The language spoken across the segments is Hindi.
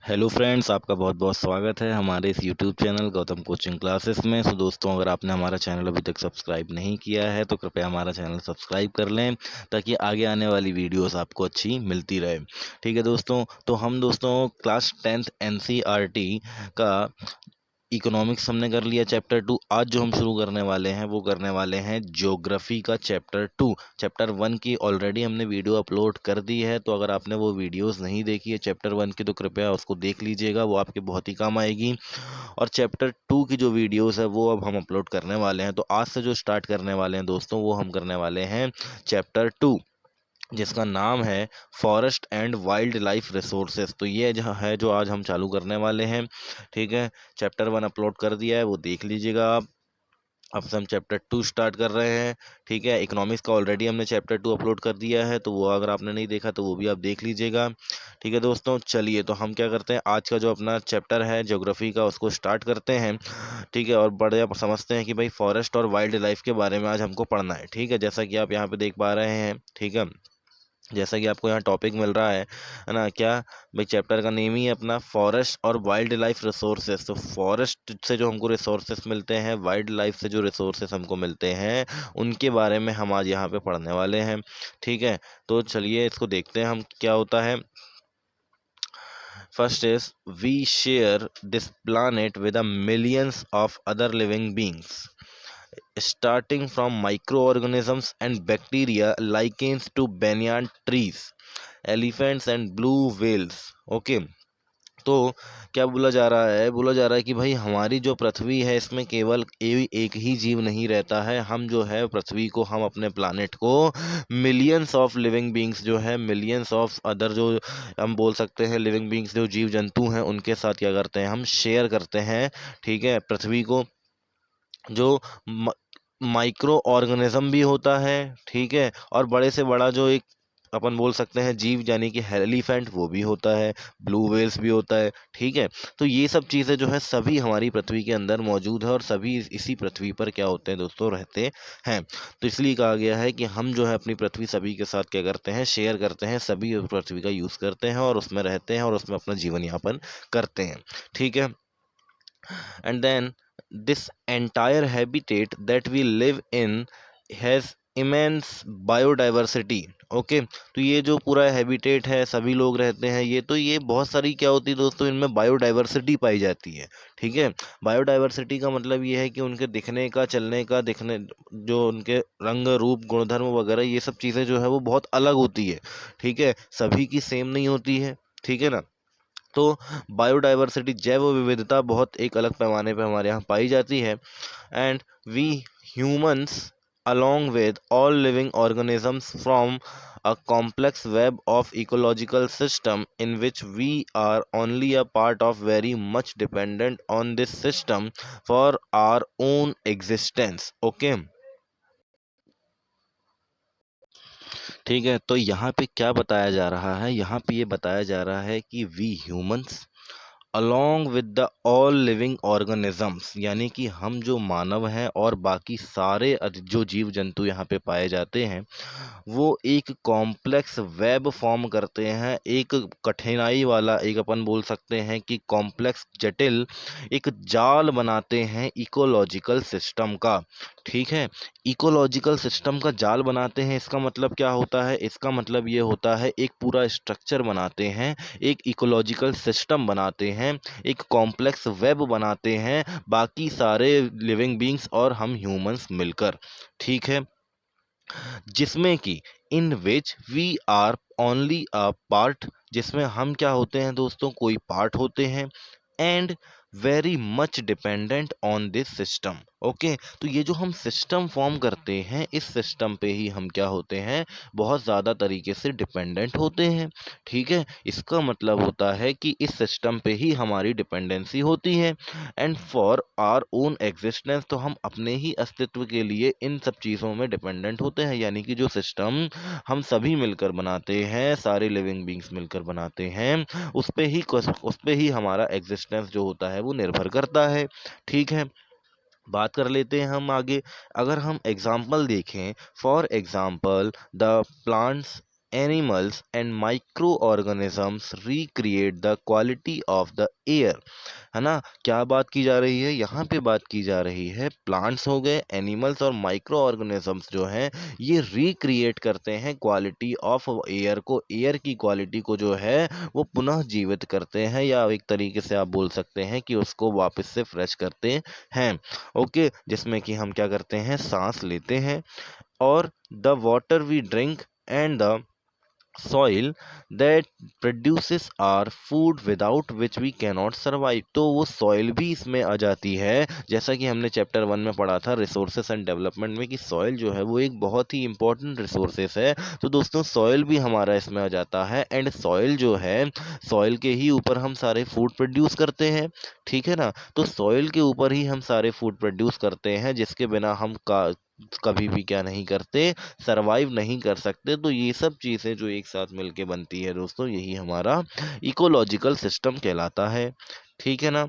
हेलो फ्रेंड्स, आपका बहुत बहुत स्वागत है हमारे इस YouTube channel Gautam coaching classes में। दोस्तों, अगर आपने हमारा चैनल अभी तक सब्सक्राइब नहीं किया है तो कृपया हमारा चैनल सब्सक्राइब कर लें ताकि आगे आने वाली वीडियोस आपको अच्छी मिलती रहे। ठीक है दोस्तों, तो हम दोस्तों क्लास 10th एनसीईआरटी का इकोनॉमिक्स हमने कर लिया चैप्टर 2। आज जो हम शुरू करने वाले हैं वो करने वाले हैं ज्योग्राफी का चैप्टर 2। चैप्टर 1 की ऑलरेडी हमने वीडियो अपलोड कर दी है, तो अगर आपने वो वीडियोस नहीं देखी है चैप्टर 1 की तो कृपया उसको देख लीजिएगा, वो आपके बहुत ही काम आएगी। और चैप्टर 2 की जो वीडियोस है वो अब हम अपलोड करने वाले हैं। तो आज से जो स्टार्ट करने वाले हैं दोस्तों, वो हम करने वाले हैं चैप्टर 2, जिसका नाम है forest and wild life resources. तो ये जो है जो आज हम चालू करने वाले हैं। ठीक है, चैप्टर 1 अपलोड कर दिया है, वो देख लीजिएगा आप। अब से हम चैप्टर 2 स्टार्ट कर रहे हैं। ठीक है, इकोनॉमिक्स का ऑलरेडी हमने चैप्टर 2 अपलोड कर दिया है, तो वो अगर आपने नहीं देखा तो वो भी आप देख लीजिएगा। ठीक है दोस्तों, चलिए तो हम क्या करते हैं, आज का जो अपना चैप्टर है ज्योग्राफी का उसको स्टार्ट करते हैं। ठीक है, और बढ़िया समझते हैं कि भाई फॉरेस्ट और वाइल्ड लाइफ के बारे में आज हमको पढ़ना है। ठीक है, जैसा कि आप यहाँ पे देख पा रहे हैं। ठीक है, जैसा कि आपको यहाँ टॉपिक मिल रहा है ना, क्या भाई चैप्टर का नेम ही है अपना फॉरेस्ट और वाइल्ड लाइफ रिसोर्सेज। तो फॉरेस्ट से जो हमको रिसोर्सेज मिलते हैं, वाइल्ड लाइफ से जो रिसोर्सेज हमको मिलते हैं, उनके बारे में हम आज यहाँ पे पढ़ने वाले हैं। ठीक है, तो चलिए इसको देखते हैं हम क्या होता है। First is we share this planet with a millions of other living beings, starting from microorganisms and bacteria, lichens to banyan trees, elephants and blue whales. Okay, तो क्या बोला जा रहा है, बोला जा रहा है कि भाई हमारी जो पृथ्वी है इसमें केवल एक ही जीव नहीं रहता है। हम जो है पृथ्वी को, हम अपने प्लानेट को मिलियंस ऑफ लिविंग बींग्स जो है, मिलियंस ऑफ अदर जो हम बोल सकते हैं लिविंग बींग्स जो जीव जंतु हैं, उनके साथ क्या करते हैं, हम शेयर करते हैं। ठीक है, पृथ्वी को जो माइक्रो ऑर्गेनिज्म भी होता है। ठीक है, और बड़े से बड़ा जो एक अपन बोल सकते हैं जीव यानी कि एलिफेंट, वो भी होता है, ब्लू व्हेल्स भी होता है। ठीक है, तो ये सब चीज़ें जो है सभी हमारी पृथ्वी के अंदर मौजूद है और सभी इसी पृथ्वी पर क्या होते हैं दोस्तों, रहते हैं। तो इसलिए कहा गया है कि हम जो है अपनी पृथ्वी सभी के साथ क्या करते हैं, शेयर करते हैं, सभी उस पृथ्वी का यूज़ करते हैं और उसमें रहते हैं और उसमें अपना जीवन यापन करते हैं। ठीक है, and then this entire habitat that we live in has immense biodiversity। Okay, तो ये जो पूरा हैबिटेट है, सभी लोग रहते हैं, ये तो ये बहुत सारी क्या होती है दोस्तों, इनमें बायोडाइवर्सिटी पाई जाती है। ठीक है, बायोडाइवर्सिटी का मतलब ये है कि उनके दिखने का, चलने का, दिखने जो उनके रंग रूप गुणधर्म वगैरह ये सब चीज़ें जो है वो बहुत अलग होती है। ठीक है, सभी की सेम नहीं होती है। ठीक है ना, तो बायोडाइवर्सिटी, जैव विविधता बहुत एक अलग पैमाने पे हमारे यहाँ पाई जाती है। And we humans along with all living organisms form a complex web of ecological system in which we are only a part of, very much dependent on this system for our own existence। okay, ठीक है, तो यहाँ पे क्या बताया जा रहा है, यहाँ पे ये बताया जा रहा है कि we humans along with the all living organisms, यानी कि हम जो मानव हैं और बाकी सारे जो जीव जंतु यहाँ पे पाए जाते हैं, वो एक कॉम्प्लेक्स वेब फॉर्म करते हैं, एक कठिनाई वाला, एक अपन बोल सकते हैं कि कॉम्प्लेक्स जटिल एक जाल बनाते हैं इकोलॉजिकल सिस्टम का। ठीक है, इकोलॉजिकल सिस्टम का जाल बनाते हैं, इसका मतलब क्या होता है, इसका मतलब ये होता है एक पूरा स्ट्रक्चर बनाते हैं, एक इकोलॉजिकल सिस्टम बनाते हैं, एक कॉम्प्लेक्स वेब बनाते हैं, बाकी सारे लिविंग बींग्स और हम ह्यूमंस मिलकर। ठीक है, जिसमें कि in which we are only a part, जिसमें हम क्या होते हैं दोस्तों, कोई पार्ट होते हैं। And very much dependent on this system. Okay, तो ये जो हम सिस्टम फॉर्म करते हैं, इस सिस्टम पे ही हम क्या होते हैं, बहुत ज़्यादा तरीके से डिपेंडेंट होते हैं। ठीक है, इसका मतलब होता है कि इस सिस्टम पे ही हमारी डिपेंडेंसी होती है। And for our own existence, तो हम अपने ही अस्तित्व के लिए इन सब चीज़ों में डिपेंडेंट होते हैं, यानी कि जो सिस्टम हम सभी मिलकर बनाते हैं, सारे लिविंग बींग्स मिलकर बनाते हैं, उस पे ही हमारा एग्जिस्टेंस जो होता है वो निर्भर करता है। ठीक है, बात कर लेते हैं हम आगे। अगर हम एग्जाम्पल देखें, for example the plants animals and microorganisms recreate the quality of the air। है ना, क्या बात की जा रही है यहाँ पे? बात की जा रही है प्लांट्स हो गए, एनिमल्स और माइक्रो ऑर्गेनिजम्स जो हैं ये रिक्रिएट करते हैं क्वालिटी ऑफ एयर को, एयर की क्वालिटी को जो है वो पुनः जीवित करते हैं, या एक तरीके से आप बोल सकते हैं कि उसको वापस से फ्रेश करते हैं। ओके, जिसमें कि हम क्या करते हैं, सांस लेते हैं, और the water we drink and the soil that produces our food without which we cannot survive। तो वो सॉइल भी इसमें आ जाती है, जैसा कि हमने चैप्टर 1 में पढ़ा था रिसोर्सेस एंड डेवलपमेंट में, कि सॉइल जो है वो एक बहुत ही इंपॉर्टेंट रिसोर्सेस है। तो दोस्तों सॉइल भी हमारा इसमें आ जाता है, एंड सॉइल जो है, सॉइल के ही ऊपर हम सारे फूड प्रोड्यूस करते हैं, ठीक है ना। तो सॉइल के ऊपर ही हम सारे फूड प्रोड्यूस करते हैं, जिसके बिना हम कभी भी क्या नहीं करते, सरवाइव नहीं कर सकते। तो ये सब चीज़ें जो एक साथ मिलके बनती है दोस्तों, यही हमारा इकोलॉजिकल सिस्टम कहलाता है, ठीक है ना।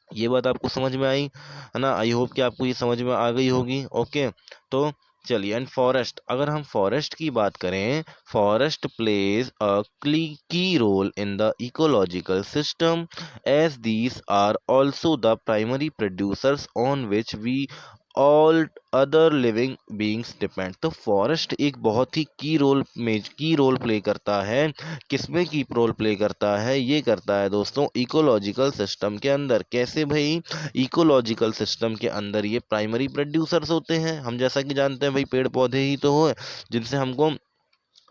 ये बात आपको समझ में आई है ना? आई होप कि आपको ये समझ में आ गई होगी। ओके, तो चलिए, एंड फॉरेस्ट, अगर हम फॉरेस्ट की बात करें, forest plays a key role in the ecological system as these are also the primary producers on which we all other living beings depend. तो फॉरेस्ट एक बहुत ही की रोल प्ले करता है। किसमें की रोल प्ले करता है? ये करता है दोस्तों इकोलॉजिकल सिस्टम के अंदर। कैसे भाई? इकोलॉजिकल सिस्टम के अंदर ये प्राइमरी प्रोड्यूसर्स होते हैं। हम जैसा कि जानते हैं भाई, पेड़ पौधे ही तो हो जिनसे हमको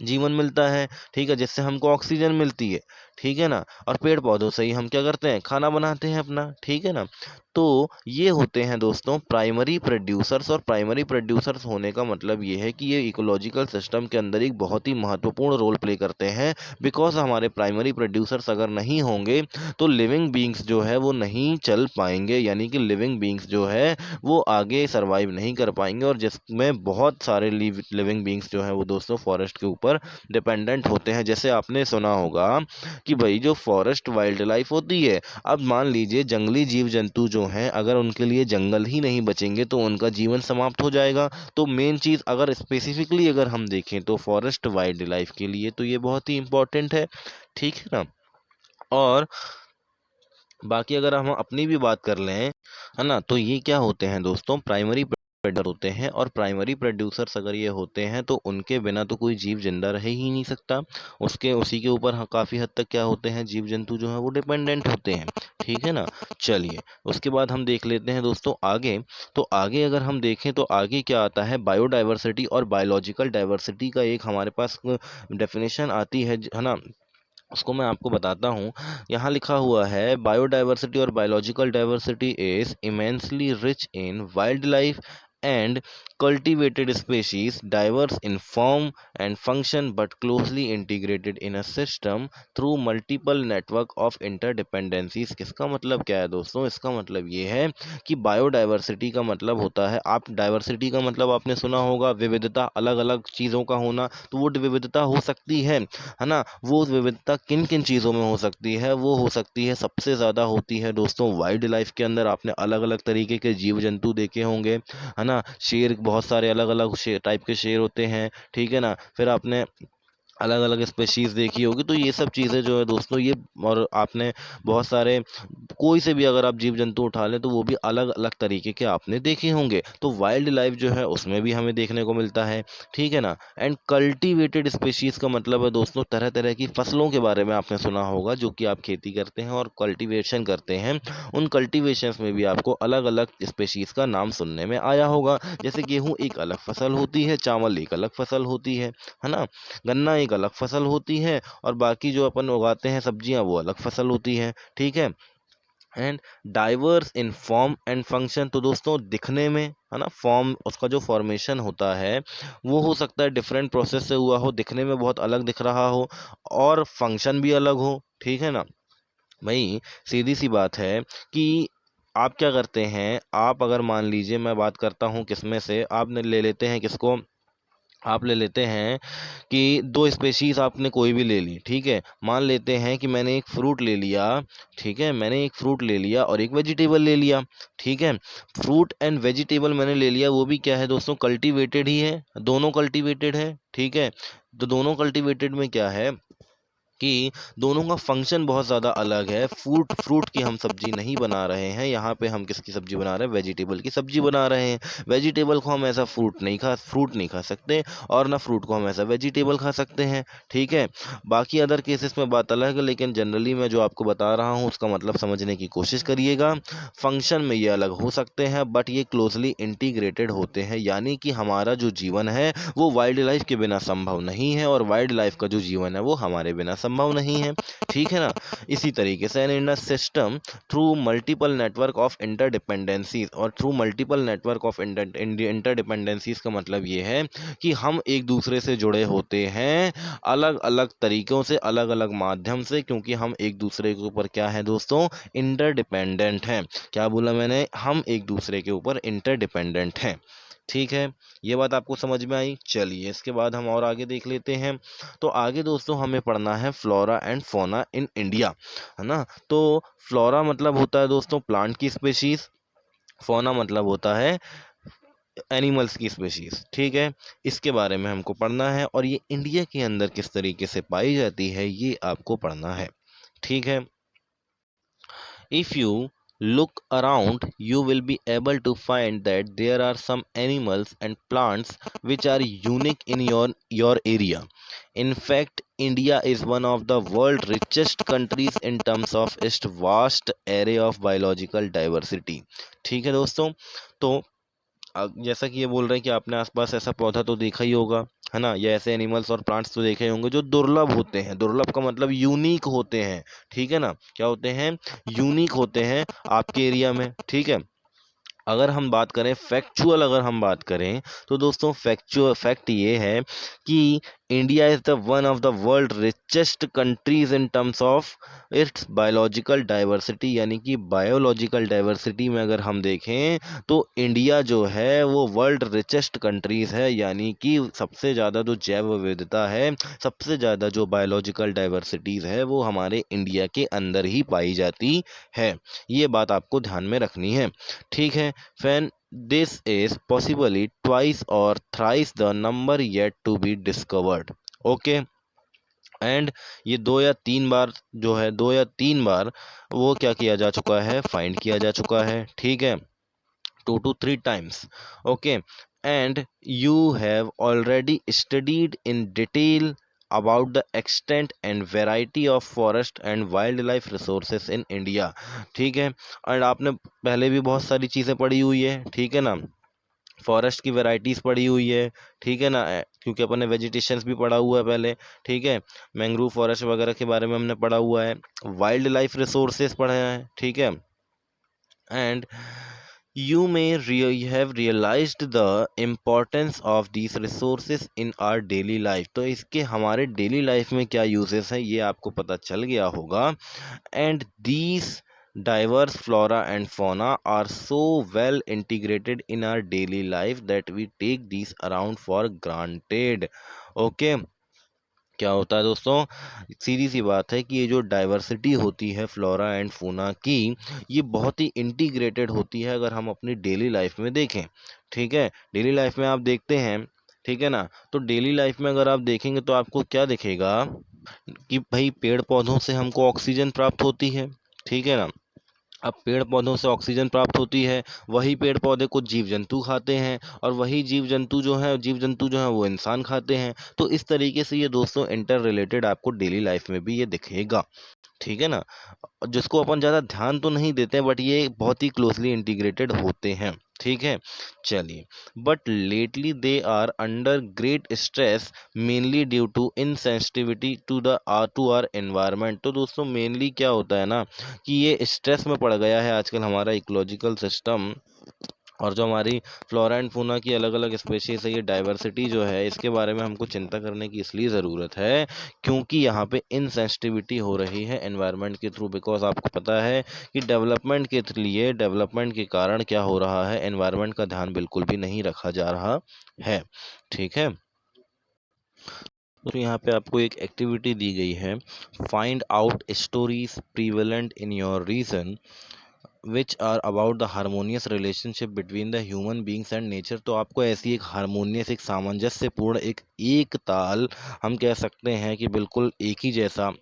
जीवन मिलता है, ठीक है, जिससे हमको ऑक्सीजन मिलती है, ठीक है ना। और पेड़ पौधों से ही हम क्या करते हैं, खाना बनाते हैं अपना, ठीक है ना। तो ये होते हैं दोस्तों प्राइमरी प्रोड्यूसर्स, और प्राइमरी प्रोड्यूसर्स होने का मतलब ये है कि ये इकोलॉजिकल सिस्टम के अंदर एक बहुत ही महत्वपूर्ण रोल प्ले करते हैं। बिकॉज हमारे प्राइमरी प्रोड्यूसर्स अगर नहीं होंगे तो लिविंग बींग्स जो है वो नहीं चल पाएंगे, यानी कि लिविंग बींग्स जो है वो आगे सरवाइव नहीं कर पाएंगे, और जिसमें बहुत सारे लिविंग बींग्स जो हैं वो दोस्तों फॉरेस्ट के ऊपर डिपेंडेंट होते हैं। जैसे आपने सुना होगा कि भाई जो फॉरेस्ट वाइल्ड लाइफ होती है, अब मान लीजिए जंगली जीव जंतु जो हैं, अगर उनके लिए जंगल ही नहीं बचेंगे तो उनका जीवन समाप्त हो जाएगा। तो मेन चीज़ अगर स्पेसिफिकली अगर हम देखें तो फॉरेस्ट वाइल्ड लाइफ के लिए तो ये बहुत ही इंपॉर्टेंट है, ठीक है ना। और बाकी अगर हम अपनी भी बात कर लें, है ना, तो ये क्या होते हैं दोस्तों, प्राइमरी प्रोड्यूसर होते हैं। और प्राइमरी प्रोड्यूसर्स अगर ये होते हैं तो उनके बिना तो कोई जीव जिंदा रह ही नहीं सकता। उसके उसी के ऊपर काफ़ी हद तक क्या होते हैं, जीव जंतु जो है वो डिपेंडेंट होते हैं, ठीक है ना। चलिए, उसके बाद हम देख लेते हैं दोस्तों आगे। तो आगे अगर हम देखें तो आगे क्या आता है, बायोडाइवर्सिटी और बायोलॉजिकल डाइवर्सिटी का एक हमारे पास डेफिनेशन आती है ना। उसको मैं आपको बताता हूँ। यहाँ लिखा हुआ है, बायोडाइवर्सिटी और biological diversity is immensely rich in wild life and cultivated species, diverse in form and function but closely integrated in a system through multiple network of interdependencies। किसका मतलब क्या है दोस्तों? इसका मतलब ये है कि बायोडाइवर्सिटी का मतलब होता है, आप डाइवर्सिटी का मतलब आपने सुना होगा विविधता, अलग अलग चीज़ों का होना। तो वो विविधता हो सकती है ना। वो विविधता किन किन चीज़ों में हो सकती है? वो हो सकती है, सबसे ज़्यादा होती है दोस्तों वाइल्ड लाइफ के अंदर। आपने अलग अलग तरीके के जीव जंतु देखे होंगे, है ना। शेर, बहुत सारे अलग अलग शेर टाइप के शेर होते हैं, ठीक है ना। फिर आपने अलग अलग स्पेशीज देखी होगी। तो ये सब चीज़ें जो है दोस्तों ये, और आपने बहुत सारे, कोई से भी अगर आप जीव जंतु उठा लें तो वो भी अलग अलग तरीके के आपने देखे होंगे। तो वाइल्ड लाइफ जो है उसमें भी हमें देखने को मिलता है, ठीक है ना। एंड कल्टीवेटेड स्पेशीज का मतलब है दोस्तों तरह तरह की फसलों के बारे में आपने सुना होगा, जो कि आप खेती करते हैं और कल्टीवेशन करते हैं। उन कल्टीवेशंस में भी आपको अलग अलग स्पेशीज का नाम सुनने में आया होगा। जैसे गेहूँ एक अलग फसल होती है, चावल एक अलग फसल होती है ना। गन्ना एक अलग फसल होती है, और बाकी जो अपन उगाते हैं सब्जियां वो अलग फसल होती है, ठीक है। And diverse in form and function, तो दोस्तों दिखने में, है ना, फॉर्म उसका जो फॉर्मेशन होता है वो हो सकता है डिफरेंट प्रोसेस से हुआ हो, दिखने में बहुत अलग दिख रहा हो, और फंक्शन भी अलग हो, ठीक है ना। भाई सीधी सी बात है कि आप क्या करते हैं, आप अगर मान लीजिए, मैं बात करता हूँ किसमें से, आपने ले लेते हैं किसको, आप ले लेते हैं कि दो स्पेशीज आपने कोई भी ले ली, ठीक है। मान लेते हैं कि मैंने एक फ्रूट ले लिया, ठीक है, मैंने एक फ्रूट ले लिया और एक वेजिटेबल ले लिया, ठीक है। फ्रूट एंड वेजिटेबल मैंने ले लिया, वो भी क्या है दोस्तों, कल्टीवेटेड ही है, दोनों कल्टीवेटेड है, ठीक है। तो दोनों कल्टीवेटेड में क्या है कि दोनों का फंक्शन बहुत ज़्यादा अलग है। फ्रूट फ्रूट की हम सब्जी नहीं बना रहे हैं, यहाँ पे हम किसकी सब्जी बना रहे हैं, वेजिटेबल की सब्जी बना रहे हैं। वेजिटेबल को हम ऐसा फ्रूट नहीं खा सकते, और ना फ्रूट को हम ऐसा वेजिटेबल खा सकते हैं, ठीक है। बाकी अदर केसेस में बात अलग है, लेकिन जनरली मैं जो आपको बता रहा हूँ उसका मतलब समझने की कोशिश करिएगा। फंक्शन में ये अलग हो सकते हैं, बट ये क्लोजली इंटीग्रेटेड होते हैं, यानी कि हमारा जो जीवन है वो वाइल्ड लाइफ के बिना संभव नहीं है, और वाइल्ड लाइफ का जो जीवन है वो हमारे बिना संभव नहीं है, ठीक है ना। इसी तरीके से in a system through multiple network of interdependencies, और through multiple network of interdependencies का मतलब ये है कि हम एक दूसरे से जुड़े होते हैं अलग अलग तरीकों से, अलग अलग माध्यम से, क्योंकि हम एक दूसरे के ऊपर क्या है दोस्तों, इंटरडिपेंडेंट हैं। क्या बोला मैंने, हम एक दूसरे के ऊपर इंटरडिपेंडेंट हैं, ठीक है। ये बात आपको समझ में आई। चलिए इसके बाद हम और आगे देख लेते हैं। तो आगे दोस्तों हमें पढ़ना है flora and fauna in India, है ना। तो फ्लोरा मतलब होता है दोस्तों प्लांट की स्पेशीज, फौना मतलब होता है एनिमल्स की स्पेशीज, ठीक है। इसके बारे में हमको पढ़ना है, और ये इंडिया के अंदर किस तरीके से पाई जाती है ये आपको पढ़ना है, ठीक है। If you look around, you will be able to find that there are some animals and plants which are unique in your area. In fact, India is one of the world's richest countries in terms of its vast array of biological diversity. ठीक है दोस्तों। तो जैसा कि ये बोल रहे हैं कि आपने आसपास ऐसा पौधा तो देखा ही होगा, है ना, या ऐसे एनिमल्स और प्लांट्स तो देखे ही होंगे जो दुर्लभ होते हैं। दुर्लभ का मतलब यूनिक होते हैं, ठीक है ना। क्या होते हैं, यूनिक होते हैं आपके एरिया में, ठीक है। अगर हम बात करें फैक्चुअल, अगर हम बात करें तो दोस्तों फैक्ट ये है कि India is the one of the world richest countries in terms of its biological diversity, यानी कि बायोलॉजिकल डाइवर्सिटी में अगर हम देखें तो इंडिया जो है वो वर्ल्ड रिचेस्ट कंट्रीज है, यानी कि सबसे ज़्यादा जो जैव विविधता है, सबसे ज़्यादा जो बायोलॉजिकल डाइवर्सिटीज़ है वो हमारे इंडिया के अंदर ही पाई जाती है। ये बात आपको ध्यान में रखनी है, ठीक है। when this is possibly twice or thrice the number yet to be discovered, okay। And ये दो या तीन बार जो है, दो या तीन बार वो क्या किया जा चुका है, फाइंड किया जा चुका है, ठीक है, 2 to 3 times, okay। And you have already studied in detail about the extent and variety of forest and wildlife resources in India, ठीक है। और आपने पहले भी बहुत सारी चीज़ें पढ़ी हुई है, ठीक है ना, फॉरेस्ट की वैरायटीज़ पढ़ी हुई है, ठीक है ना, क्योंकि अपन ने वेजिटेशंस भी पढ़ा हुआ है पहले, ठीक है। मैंग्रोव फॉरेस्ट वगैरह के बारे में हमने पढ़ा हुआ है, वाइल्ड लाइफ रिसोर्सेज पढ़े हैं, ठीक है। And you may have realized the importance of these resources in our daily life, तो इसके हमारे डेली लाइफ में क्या यूजेस हैं ये आपको पता चल गया होगा। and these diverse flora and fauna are so well integrated in our daily life that we take these around for granted, okay। क्या होता है दोस्तों, सीधी सी बात है कि ये जो डाइवर्सिटी होती है फ्लोरा एंड फौना की, ये बहुत ही इंटीग्रेटेड होती है अगर हम अपनी डेली लाइफ में देखें, ठीक है। डेली लाइफ में आप देखते हैं, ठीक है ना, तो डेली लाइफ में अगर आप देखेंगे तो आपको क्या दिखेगा कि भाई पेड़ पौधों से हमको ऑक्सीजन प्राप्त होती है, ठीक है ना। अब पेड़ पौधों से ऑक्सीजन प्राप्त होती है, वही पेड़ पौधे कुछ जीव जंतु खाते हैं, और वही जीव जंतु जो है वो इंसान खाते हैं। तो इस तरीके से ये दोस्तों इंटर रिलेटेड आपको डेली लाइफ में भी ये दिखेगा, ठीक है ना। जिसको अपन ज़्यादा ध्यान तो नहीं देते बट ये बहुत ही क्लोजली इंटीग्रेटेड होते हैं, ठीक है। चलिए, but lately they are under great stress mainly due to insensitivity to our environment. तो दोस्तों मेनली क्या होता है ना कि ये स्ट्रेस में पड़ गया है आजकल हमारा इकोलॉजिकल सिस्टम, और जो हमारी फ्लोरा एंड फौना की अलग अलग स्पेशीज है, ये डाइवर्सिटी जो है इसके बारे में हमको चिंता करने की इसलिए ज़रूरत है क्योंकि यहाँ पे इनसेंसिटिविटी हो रही है एनवायरनमेंट के थ्रू। बिकॉज आपको पता है कि डेवलपमेंट के लिए, डेवलपमेंट के कारण क्या हो रहा है, एनवायरनमेंट का ध्यान बिल्कुल भी नहीं रखा जा रहा है, ठीक है। तो यहाँ पे आपको एक एक्टिविटी दी गई है, find out stories prevalent in your region which are about the harmonious relationship between the human beings and nature. तो आपको ऐसी एक हारमोनियस, एक सामंजस्यपूर्ण, एक ताल हम कह सकते हैं कि बिल्कुल एक ही जैसा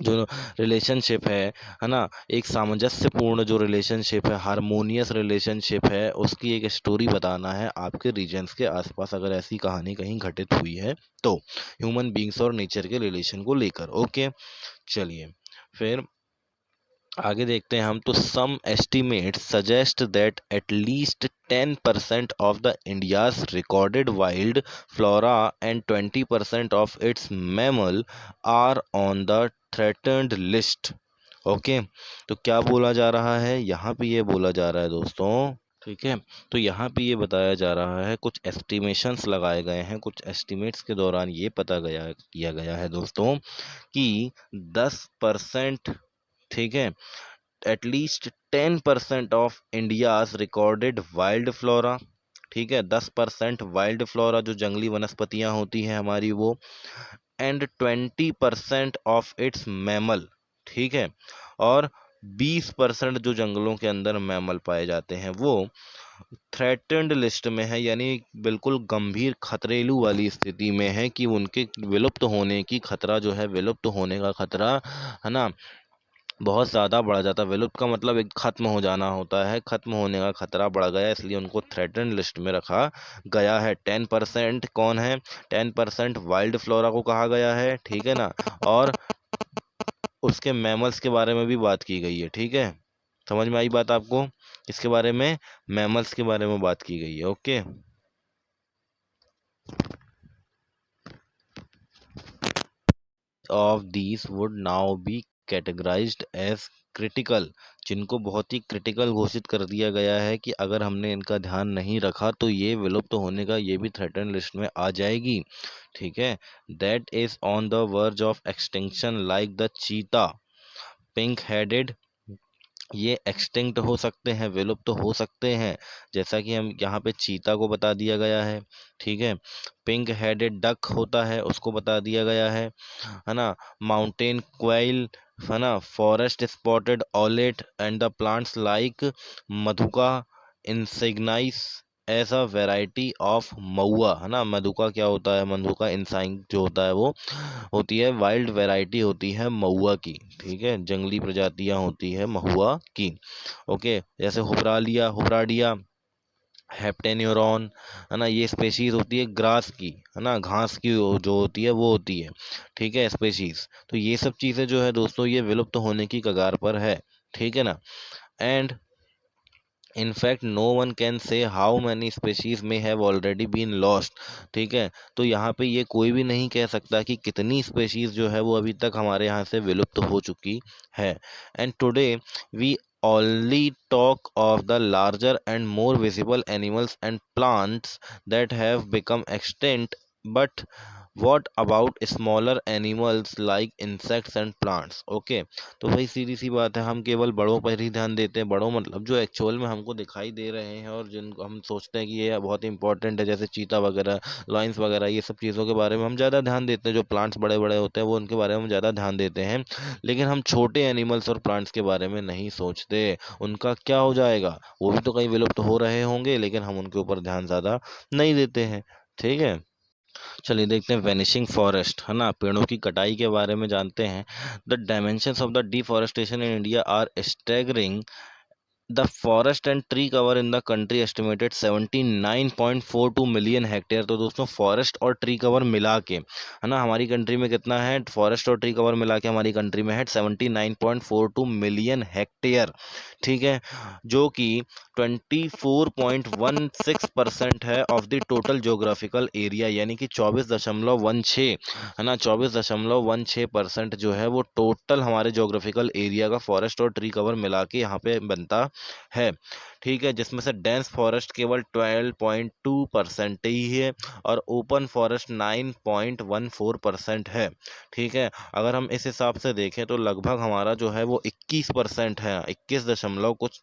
जो रिलेशनशिप है ना, एक सामंजस्यपूर्ण जो रिलेशनशिप है, हारमोनियस रिलेशनशिप है, उसकी एक स्टोरी बताना है आपके रीजन्स के आसपास, अगर ऐसी कहानी कहीं घटित हुई है तो, ह्यूमन बींग्स और नेचर के रिलेशन को लेकर। ओके, चलिए फिर आगे देखते हैं हम। तो some estimates suggest that at least 10% of the India's recorded wild flora and 20% of its mammal are on the threatened list. Okay, तो क्या बोला जा रहा है यहाँ पे? ये बोला जा रहा है दोस्तों, ठीक है, तो यहाँ पे ये बताया जा रहा है, कुछ एस्टिमेशंस लगाए गए हैं, कुछ एस्टिमेट्स के दौरान ये पता किया गया है दोस्तों कि 10%, ठीक है, at least 10% of India's recorded wild flora, ठीक है, 10% वाइल्ड फ्लोरा जो जंगली वनस्पतियां होती हैं हमारी वो, एंड 20% ऑफ इट्स मैमल, ठीक है, और 20% जो जंगलों के अंदर मैमल पाए जाते हैं वो थ्रेटेंड लिस्ट में है, यानी बिल्कुल गंभीर खतरेलू वाली स्थिति में है कि उनके विलुप्त होने की खतरा जो है, विलुप्त होने का खतरा है ना, बहुत ज़्यादा बढ़ जाता है। विलुप्त का मतलब एक खत्म हो जाना होता है, खत्म होने का खतरा बढ़ गया, इसलिए उनको थ्रेटन लिस्ट में रखा गया है। 10% कौन है? 10% वाइल्ड फ्लोरा को कहा गया है, ठीक है ना, और उसके मैमल्स के बारे में भी बात की गई है, ठीक है, समझ में आई बात आपको? इसके बारे में, मैमल्स के बारे में बात की गई है। Okay, of these would now be categorized as critical, जिनको बहुत ही क्रिटिकल घोषित कर दिया गया है कि अगर हमने इनका ध्यान नहीं रखा तो ये विलुप्त होने का, ये भी थ्रेटन लिस्ट में आ जाएगी, ठीक है। That is on the verge of extinction like the चीता, पिंक हेडेड, ये एक्सटिंक्ट हो सकते हैं, विलुप्त तो हो सकते हैं, जैसा कि हम यहाँ पे चीता को बता दिया गया है, ठीक है। पिंक हेडेड डक होता है, उसको बता दिया गया है ना। माउंटेन क्वाइल, है ना, forest spotted owlet and the plants like Madhuca insignis as a variety of mahua, है ना। मधुका क्या होता है? मधुका इंसाइन जो होता है वो होती है वाइल्ड वैरायटी होती है महुआ की, ठीक है, जंगली प्रजातियां होती है महुआ की। ओके, जैसे हुबरालिया, हुबराडिया, हेप्टेन्यूरॉन, है ना, ये स्पेशीज होती है ग्रास की, है ना, घास की जो होती है वो होती है, ठीक है, स्पेशीज। तो ये सब चीज़ें जो है दोस्तों ये विलुप्त होने की कगार पर है, ठीक है ना। And in fact no one can say how many species may have already been lost, ठीक है, तो यहाँ पे ये कोई भी नहीं कह सकता कि कितनी स्पेशीज जो है वो अभी तक हमारे यहाँ से विलुप्त हो चुकी है। And today we only talk of the larger and more visible animals and plants that have become extinct, but what about smaller animals like insects and plants? Okay, तो भाई सीधी सी बात है, हम केवल बड़ों पर ही ध्यान देते हैं, बड़ों मतलब जो एक्चुअल में हमको दिखाई दे रहे हैं और जिनको हम सोचते हैं कि ये बहुत इंपॉर्टेंट है, जैसे चीता वगैरह, लॉयंस वगैरह, ये सब चीज़ों के बारे में हम ज़्यादा ध्यान देते हैं, जो प्लांट्स बड़े बड़े होते हैं वो उनके बारे में हम ज़्यादा ध्यान देते हैं, लेकिन हम छोटे एनिमल्स और प्लांट्स के बारे में नहीं सोचते। उनका क्या हो जाएगा? वो भी तो कहीं विलुप्त हो रहे होंगे, लेकिन हम उनके ऊपर ध्यान ज़्यादा नहीं देते हैं, ठीक है। चलिए देखते हैं वेनिशिंग फॉरेस्ट, है ना, पेड़ों की कटाई के बारे में जानते हैं। The dimensions of the deforestation in India are staggering. The forest and tree cover in the country estimated 79.42 million hectare. तो दोस्तों फॉरेस्ट और ट्री कवर मिला के, है ना, हमारी कंट्री में कितना है? फॉरेस्ट और ट्री कवर मिला के हमारी कंट्री में है 79.42 मिलियन हेक्टेयर, ठीक है, जो कि 24.16% है of the total geographical area, यानी कि 24.16, है ना, 24.16% जो है वो टोटल हमारे जोग्राफिकल एरिया का फॉरेस्ट और ट्री कवर मिला के यहाँ पे बनता है, ठीक है, जिसमें से डेंस फॉरेस्ट केवल 12.2% ही है और ओपन फॉरेस्ट 9.14% है, ठीक है। अगर हम इस हिसाब से देखें तो लगभग हमारा जो है वो 21% है, 21 दशमलव कुछ,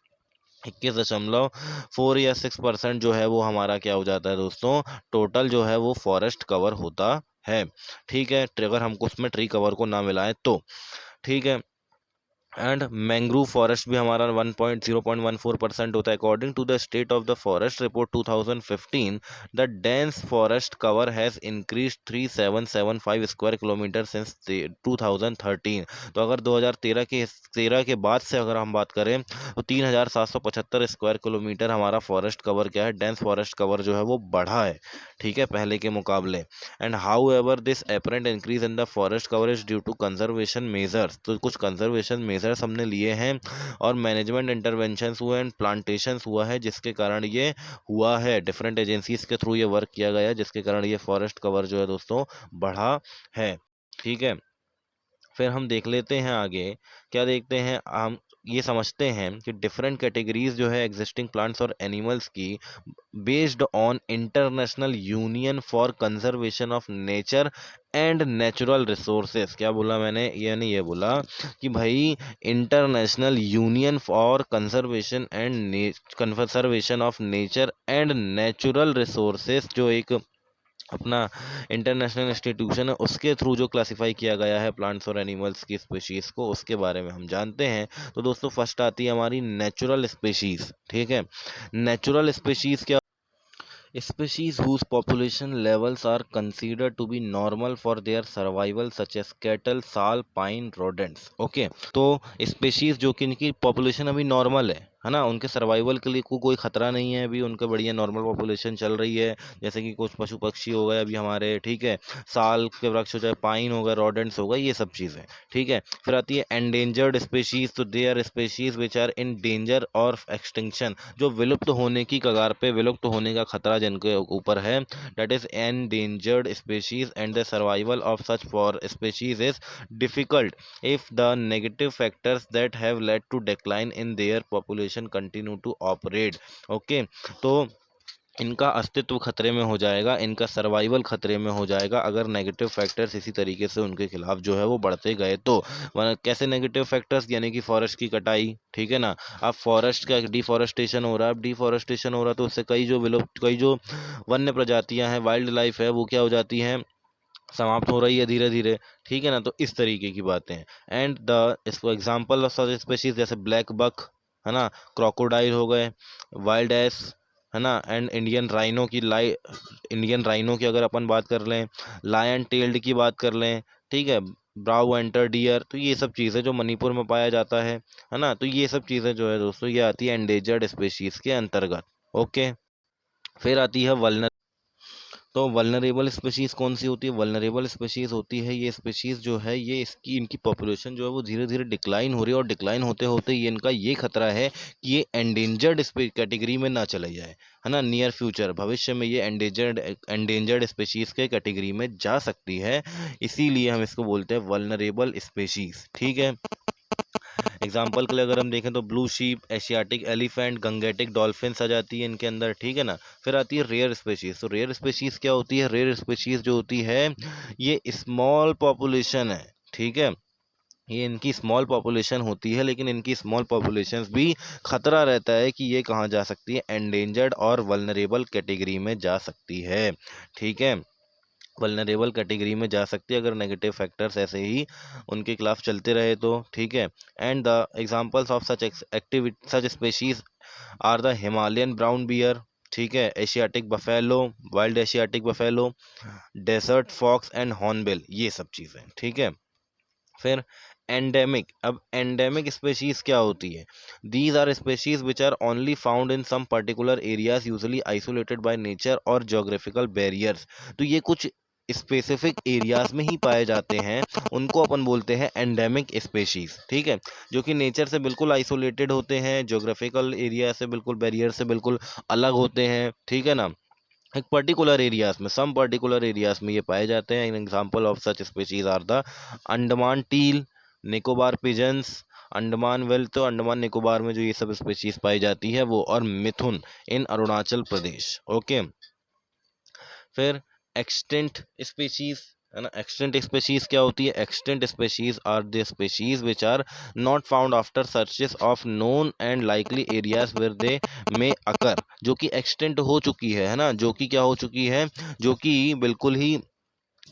21.4 या 6% जो है वो हमारा क्या हो जाता है दोस्तों, टोटल जो है वो फॉरेस्ट कवर होता है, ठीक है, अगर हमको उसमें ट्री कवर को ना मिलाएं तो, ठीक है। एंड मैंग्रोव फॉरेस्ट भी हमारा 1.014% होता है। According to the state of the forest report 2015, the dense forest cover has increase 3775 square kilometre since 2013। तो अगर 2013 के बाद से अगर हम बात करें तो 3775 स्क्वायर किलोमीटर हमारा फॉरेस्ट कवर क्या है, डेंस फॉरेस्ट कवर जो है वो बढ़ा है, ठीक है, पहले के मुकाबले। And however this apparent increase in the forest coverage due to conservation measures, तो कुछ कंजर्वेशन मेजर्स हमने लिए हैं और मैनेजमेंट इंटरवेंशंस हुए एंड प्लांटेशंस हुआ है, जिसके कारण ये हुआ है, डिफरेंट एजेंसीज के थ्रू ये वर्क किया गया है, जिसके कारण ये फॉरेस्ट कवर जो है दोस्तों बढ़ा है, ठीक है। फिर हम देख लेते हैं आगे, क्या देखते हैं हम, ये समझते हैं कि डिफरेंट कैटेगरीज जो है एग्जिस्टिंग प्लांट्स और एनिमल्स की, based on international union for conservation of nature and natural resources. क्या बोला मैंने, यानी ये बोला कि भाई international union for conservation of nature and natural resources, जो एक अपना इंटरनेशनल इंस्टीट्यूशन है, उसके थ्रू जो क्लासिफाई किया गया है प्लांट्स और एनिमल्स की स्पीशीज़ को, उसके बारे में हम जानते हैं। तो दोस्तों फर्स्ट आती है हमारी नेचुरल स्पीशीज़, ठीक है। नेचुरल स्पीशीज़ क्या, species whose population levels are considered to be normal for their survival such as cattle, साल, पाइन, rodents, ओके। तो स्पेशीज जो कि इनकी पॉपुलेशन अभी नॉर्मल है ना, उनके सर्वाइवल के लिए कोई खतरा नहीं है, अभी उनका बढ़िया नॉर्मल पॉपुलेशन चल रही है, जैसे कि कुछ पशु पक्षी हो गए अभी हमारे, ठीक है, साल के वृक्ष हो जाए, पाइन हो गए, रोडेंट्स हो गए, ये सब चीज़ें, ठीक है। फिर आती है एंडेंजर्ड स्पेशीज, तो they are species which are in danger of extinction, जो विलुप्त होने की कगार पे, विलुप्त होने का खतरा जिनके ऊपर है, that is endangered species and the survival of such for species is difficult if the negative factors that have led to decline in their population continue to operate, okay। तो इनका अस्तित्व खतरे में हो जाएगा, इनका सर्वाइवल खतरे में हो जाएगा अगर नेगेटिव फैक्टर्स इसी तरीके से उनके खिलाफ जो है वो बढ़ते गए तो। कैसे नेगेटिव फैक्टर्स, यानी कि फॉरेस्ट की कटाई, ठीक है ना, अब फॉरेस्ट का डिफॉरेस्टेशन हो रहा है, अब डिफॉरेस्टेशन हो रहा है तो उससे कई जो विलुप्त, कई जो वन्य प्रजातियां हैं, वाइल्ड लाइफ है, वो क्या हो जाती हैं, समाप्त हो रही है धीरे धीरे, ठीक है ना। तो इस तरीके की बातें हैं। एंड द इसको एग्जांपल ऑफ सच स्पीशीज जैसे ब्लैक बक, है ना, क्रोकोडाइल हो गए, वाइल्ड एस, है ना, एंड इंडियन राइनो की अगर अपन बात कर लें, लायन टेल्ड की बात कर लें, ठीक है, ब्राउ एंटर डियर, तो ये सब चीज़ें जो मणिपुर में पाया जाता है ना, तो ये सब चीज़ें जो है दोस्तों ये आती है एंडेंजर्ड स्पेशीज के अंतर्गत, ओके। फिर आती है वल्नर, तो वल्नरेबल स्पीशीज़ कौन सी होती है, वल्नरेबल स्पीशीज़ होती है ये स्पीशीज़ जो है, ये इसकी इनकी पॉपुलेशन जो है वो धीरे धीरे डिक्लाइन हो रही है, और डिक्लाइन होते होते ये इनका ये खतरा है कि ये एंडेंजर्ड कैटेगरी में ना चले जाए, है ना, नियर फ्यूचर भविष्य में ये एंडेंजर्ड स्पीशीज़ के कैटेगरी में जा सकती है, इसीलिए हम इसको बोलते हैं वल्नरेबल स्पीशीज़, ठीक है। एग्जाम्पल के लिए अगर हम देखें तो blue sheep, Asiatic elephant, Gangetic dolphins आ जाती है इनके अंदर, ठीक है ना। फिर आती है रेयर स्पेशीज, तो रेयर स्पेशीज क्या होती है, रेयर स्पेशीज जो होती है ये स्मॉल पॉपुलेशन है, ठीक है, ये इनकी स्मॉल पॉपुलेशन होती है, लेकिन इनकी स्मॉल पॉपुलेशंस भी खतरा रहता है कि ये कहाँ जा सकती है, एंडेंजर्ड और वल्नरेबल कैटेगरी में जा सकती है, ठीक है, वल्नरेबल कैटेगरी में जा सकती है अगर नेगेटिव फैक्टर्स ऐसे ही उनके खिलाफ चलते रहे तो, ठीक है। And the examples of such activity such species are the Himalayan brown bear, ठीक है, Asiatic buffalo, wild Asiatic buffalo, desert fox and hornbill, ये सब चीज़ें, ठीक है। फिर एंडेमिक, अब एंडेमिक स्पेशीज क्या होती है, these are species which are only found in some particular areas usually isolated by nature or geographical barriers, तो ये कुछ स्पेसिफिक एरियाज में ही पाए जाते हैं, उनको अपन बोलते हैं एंडेमिक स्पेशीज, ठीक है, जो कि नेचर से बिल्कुल आइसोलेटेड होते हैं, जोग्राफिकल एरिया से बिल्कुल, बैरियर से बिल्कुल अलग होते हैं, ठीक है ना, एक पर्टिकुलर एरियाज में, सम पर्टिकुलर एरियाज में ये पाए जाते हैं। In example of such species are the Andaman teal, Nicobar pigeons, Andaman whale, तो अंडमान निकोबार में जो ये सब स्पीशीज पाई जाती है वो, और मिथुन इन अरुणाचल प्रदेश, ओके। फिर एक्सटिंक्ट स्पीशीज, है ना, एक्सटिंक्ट स्पीशीज क्या होती है, extinct species are the species which are not found after searches of known and likely areas where they may occur, जो कि एक्सटिंक्ट हो चुकी है ना, जो कि क्या हो चुकी है, जो कि बिल्कुल ही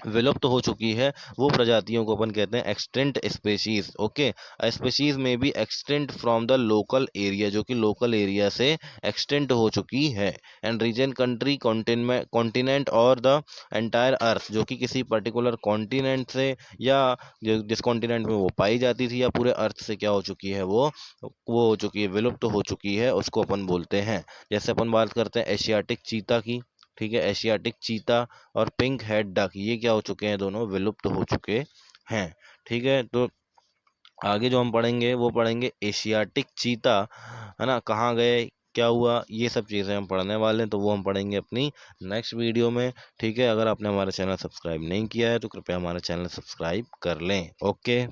विलुप्त हो चुकी है, वो प्रजातियों को अपन कहते हैं एक्सटिंक्ट स्पेशीज। ओके, स्पेशीज में B extinct from the local area, जो कि लोकल एरिया से एक्सटिंक्ट हो चुकी है। एंड रीजन, कंट्री, कॉन्टिनेंट और द एंटायर अर्थ, जो कि किसी पर्टिकुलर कॉन्टिनेंट से या जिस कॉन्टिनेंट में वो पाई जाती थी या पूरे अर्थ से क्या हो चुकी है, वो हो चुकी है, विलुप्त हो चुकी है, उसको अपन बोलते हैं। जैसे अपन बात करते हैं एशियाटिक चीता की, ठीक है, एशियाटिक चीता और पिंक हेड डक, ये क्या हो चुके हैं, दोनों विलुप्त हो चुके हैं। ठीक है, तो आगे जो हम पढ़ेंगे वो पढ़ेंगे एशियाटिक चीता, है ना, कहाँ गए, क्या हुआ, ये सब चीज़ें हम पढ़ने वाले हैं, तो वो हम पढ़ेंगे अपनी नेक्स्ट वीडियो में। ठीक है, अगर आपने हमारा चैनल सब्सक्राइब नहीं किया है तो कृपया हमारा चैनल सब्सक्राइब कर लें। ओके।